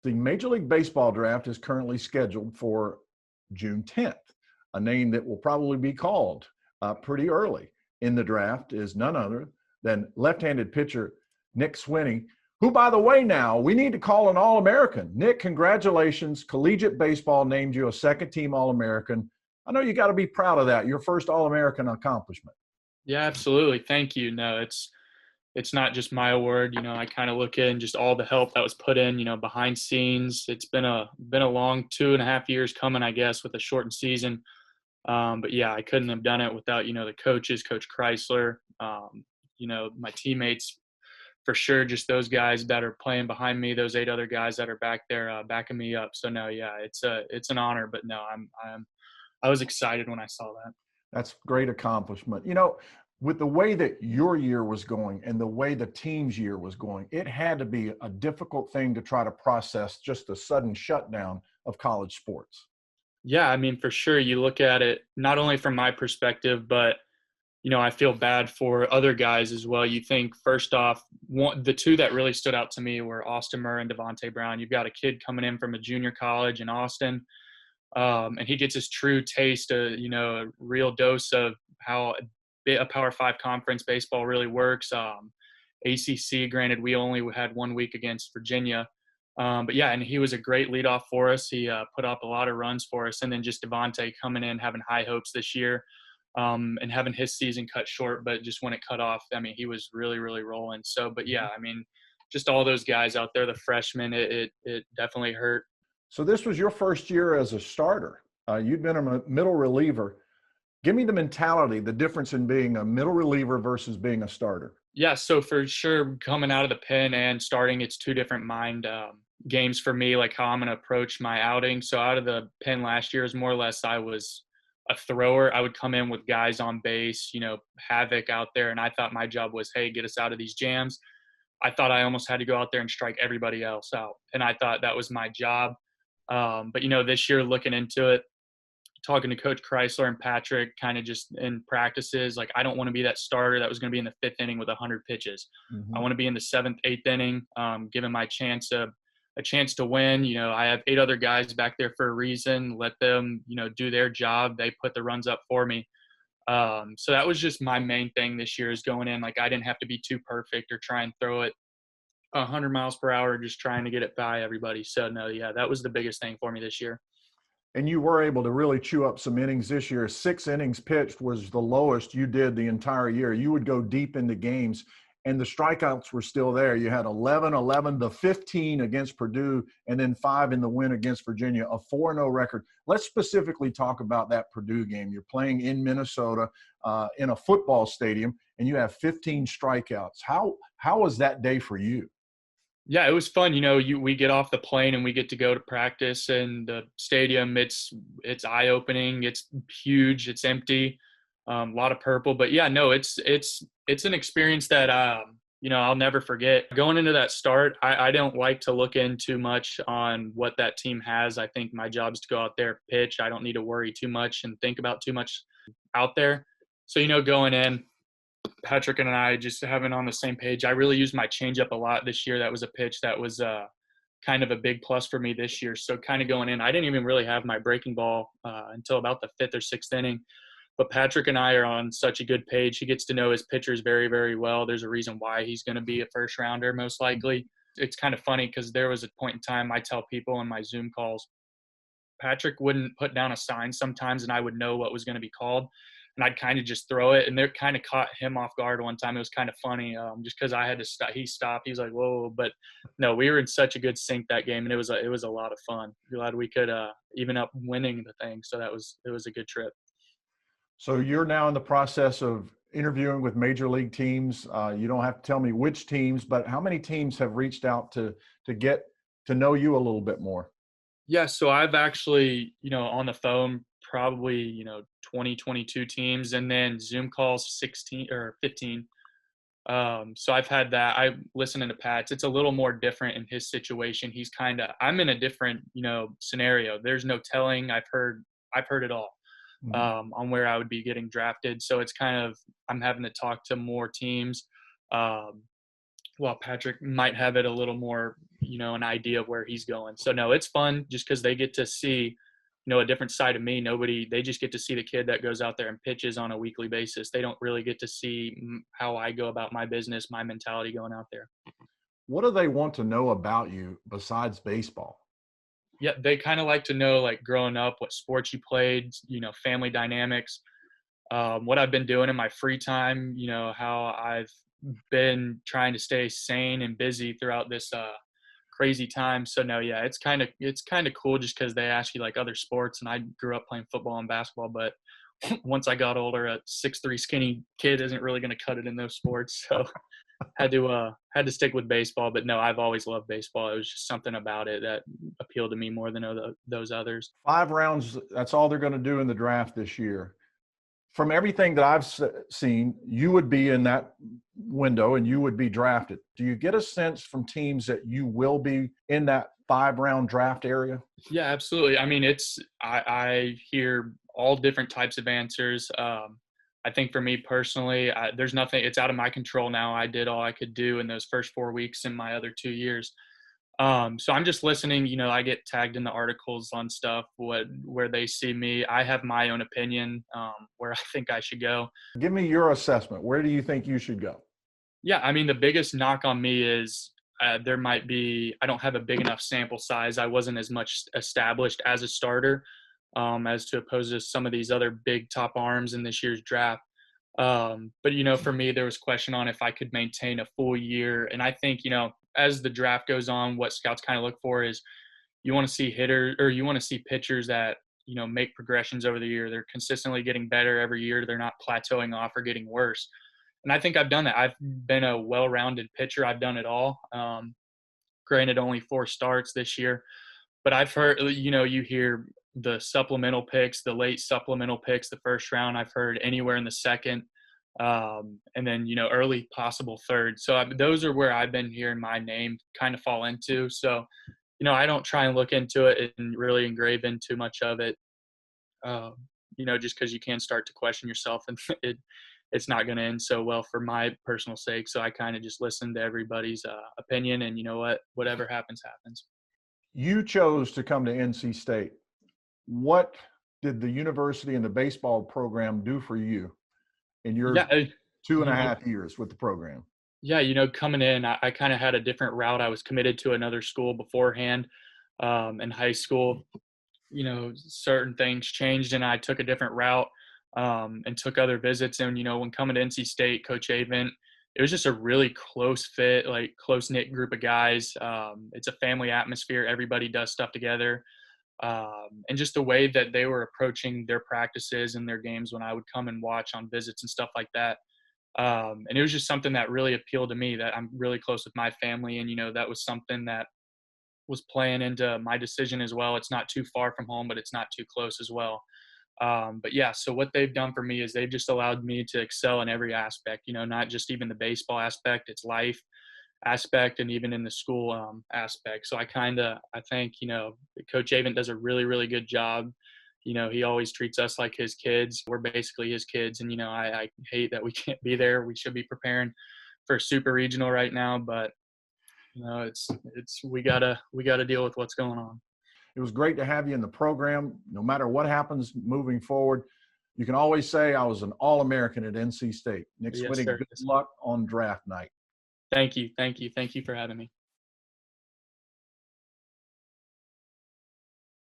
The Major League Baseball draft is currently scheduled for June 10th. A name that will probably be called pretty early in the draft is none other than left-handed pitcher Nick Swiney, who, by the way, now we need to call an All-American. Nick, congratulations. Collegiate Baseball named you a second-team All-American. I know you got to be proud of that, your first All-American accomplishment. Yeah, absolutely. Thank you. No, it's not just my award. I kind of look in just all the help that was put in, behind scenes. It's been a long 2.5 years coming, I guess, with a shortened season. But yeah, I couldn't have done it without, the coaches, Coach Chrysler, my teammates, for sure. Just those guys that are playing behind me, those 8 other guys that are back there backing me up. So no, yeah, it's an honor, but no, I was excited when I saw that. That's great accomplishment. With the way that your year was going and the way the team's year was going, it had to be a difficult thing to try to process just the sudden shutdown of college sports. Yeah, I mean, for sure. You look at it not only from my perspective, but I feel bad for other guys as well. You think, first off, the 2 that really stood out to me were Austin Murr and Devontae Brown. You've got a kid coming in from a junior college in Austin, and he gets his true taste, a real dose of how a Power 5 conference baseball really works. ACC, granted, we only had 1 week against Virginia. But yeah, and he was a great leadoff for us. He put up a lot of runs for us. And then just Devontae coming in, having high hopes this year, and having his season cut short. But just when it cut off, I mean, he was really, really rolling. So, but yeah, I mean, just all those guys out there, the freshmen, it definitely hurt. So this was your first year as a starter. You'd been a middle reliever. Give me the mentality, the difference in being a middle reliever versus being a starter. Yeah, so for sure, coming out of the pen and starting, it's 2 different mind games for me, like how I'm going to approach my outing. So out of the pen last year is more or less I was a thrower. I would come in with guys on base, havoc out there, and I thought my job was, hey, get us out of these jams. I thought I almost had to go out there and strike everybody else out, and I thought that was my job. But this year, looking into it, talking to Coach Chrysler and Patrick kind of just in practices, like I don't want to be that starter that was going to be in the 5th inning with 100 pitches. I want to be in the 7th, 8th inning, giving my chance a chance to win. I have 8 other guys back there for a reason. Let them, do their job. They put the runs up for me. So that was just my main thing this year, is going in. Like I didn't have to be too perfect or try and throw it 100 miles per hour, just trying to get it by everybody. So no, yeah, that was the biggest thing for me this year. And you were able to really chew up some innings this year. 6 innings pitched was the lowest you did the entire year. You would go deep into games, and the strikeouts were still there. You had 11, the 15 against Purdue, and then 5 in the win against Virginia, a 4-0 record. Let's specifically talk about that Purdue game. You're playing in Minnesota in a football stadium, and you have 15 strikeouts. How was that day for you? Yeah, it was fun. We get off the plane and we get to go to practice, and the stadium, it's eye-opening. It's huge. It's empty. A lot of purple, but yeah, no, it's an experience that, I'll never forget. Going into that start, I don't like to look in too much on what that team has. I think my job is to go out there, pitch. I don't need to worry too much and think about too much out there. So, going in, Patrick and I just having on the same page. I really used my changeup a lot this year. That was a pitch that was kind of a big plus for me this year. So kind of going in, I didn't even really have my breaking ball until about the 5th or 6th inning. But Patrick and I are on such a good page. He gets to know his pitchers very, very well. There's a reason why he's going to be a first rounder most likely. It's kind of funny because there was a point in time, I tell people in my Zoom calls, Patrick wouldn't put down a sign sometimes and I would know what was going to be called. And I'd kind of just throw it, and they kind of caught him off guard one time. It was kind of funny, just because I had to stop. He stopped. He was like, "Whoa!" But no, we were in such a good sync that game, and it was a lot of fun. Glad we could even up winning the thing. So it was a good trip. So you're now in the process of interviewing with major league teams. You don't have to tell me which teams, but how many teams have reached out to get to know you a little bit more? Yeah, so I've actually, on the phone, probably, 20, 22 teams, and then Zoom calls 16 or 15. So I've had that. I'm listening to Pat's. It's a little more different in his situation. I'm in a different, scenario. There's no telling. I've heard it all on where I would be getting drafted. So it's kind of, I'm having to talk to more teams. While Patrick might have it a little more, an idea of where he's going. So no, it's fun just because they get to see, a different side of me. They just get to see the kid that goes out there and pitches on a weekly basis. They don't really get to see how I go about my business, my mentality going out there. What do they want to know about you besides baseball? Yeah, they kind of like to know, like, growing up, what sports you played, family dynamics, what I've been doing in my free time, how I've been trying to stay sane and busy throughout this crazy time. So no, yeah, it's kind of cool just because they ask you like other sports, and I grew up playing football and basketball, but once I got older, a 6'3" skinny kid isn't really going to cut it in those sports. So had to stick with baseball. But no, I've always loved baseball. It was just something about it that appealed to me more than those others. 5 rounds, that's all they're going to do in the draft this year. From everything that I've seen, you would be in that window and you would be drafted. Do you get a sense from teams that you will be in that 5-round draft area? Yeah, absolutely. I mean, I hear all different types of answers. I think for me personally, there's nothing, it's out of my control now. I did all I could do in those first 4 weeks in my other 2 years. So I'm just listening. I get tagged in the articles on stuff, where they see me. I have my own opinion, where I think I should go. Give me your assessment. Where do you think you should go? Yeah, I mean, the biggest knock on me is I don't have a big enough sample size. I wasn't as much established as a starter, as to oppose to some of these other big top arms in this year's draft. But, for me, there was question on if I could maintain a full year. And I think, as the draft goes on, what scouts kind of look for is you want to see pitchers that, make progressions over the year. They're consistently getting better every year. They're not plateauing off or getting worse. And I think I've done that. I've been a well-rounded pitcher. I've done it all. Granted, only 4 starts this year, but I've heard, you hear the supplemental picks, the late supplemental picks, the first round. I've heard anywhere in the second, and then, early possible third. So those are where I've been hearing my name kind of fall into. So, I don't try and look into it and really engrave in too much of it, just because you can start to question yourself, and it's not going to end so well for my personal sake. So I kind of just listen to everybody's opinion, and whatever happens, happens. You chose to come to NC State. What did the university and the baseball program do for you in your 2.5 years with the program? Yeah, coming in, I kind of had a different route. I was committed to another school beforehand, in high school. Certain things changed, and I took a different route, and took other visits. And, when coming to NC State, Coach Avent, it was just a really close fit, like close-knit group of guys. It's a family atmosphere. Everybody does stuff together. And just the way that they were approaching their practices and their games when I would come and watch on visits and stuff like that. And it was just something that really appealed to me, that I'm really close with my family. And, that was something that was playing into my decision as well. It's not too far from home, but it's not too close as well. But yeah, so what they've done for me is they've just allowed me to excel in every aspect, not just even the baseball aspect, it's life aspect, and even in the school aspect. So I think, Coach Avent does a really, really good job. He always treats us like his kids. We're basically his kids. And, I hate that we can't be there. We should be preparing for super regional right now, but we gotta deal with what's going on. It was great to have you in the program. No matter what happens moving forward, you can always say I was an All-American at NC State. Nick Swiney, good luck on draft night. Thank you. Thank you for having me.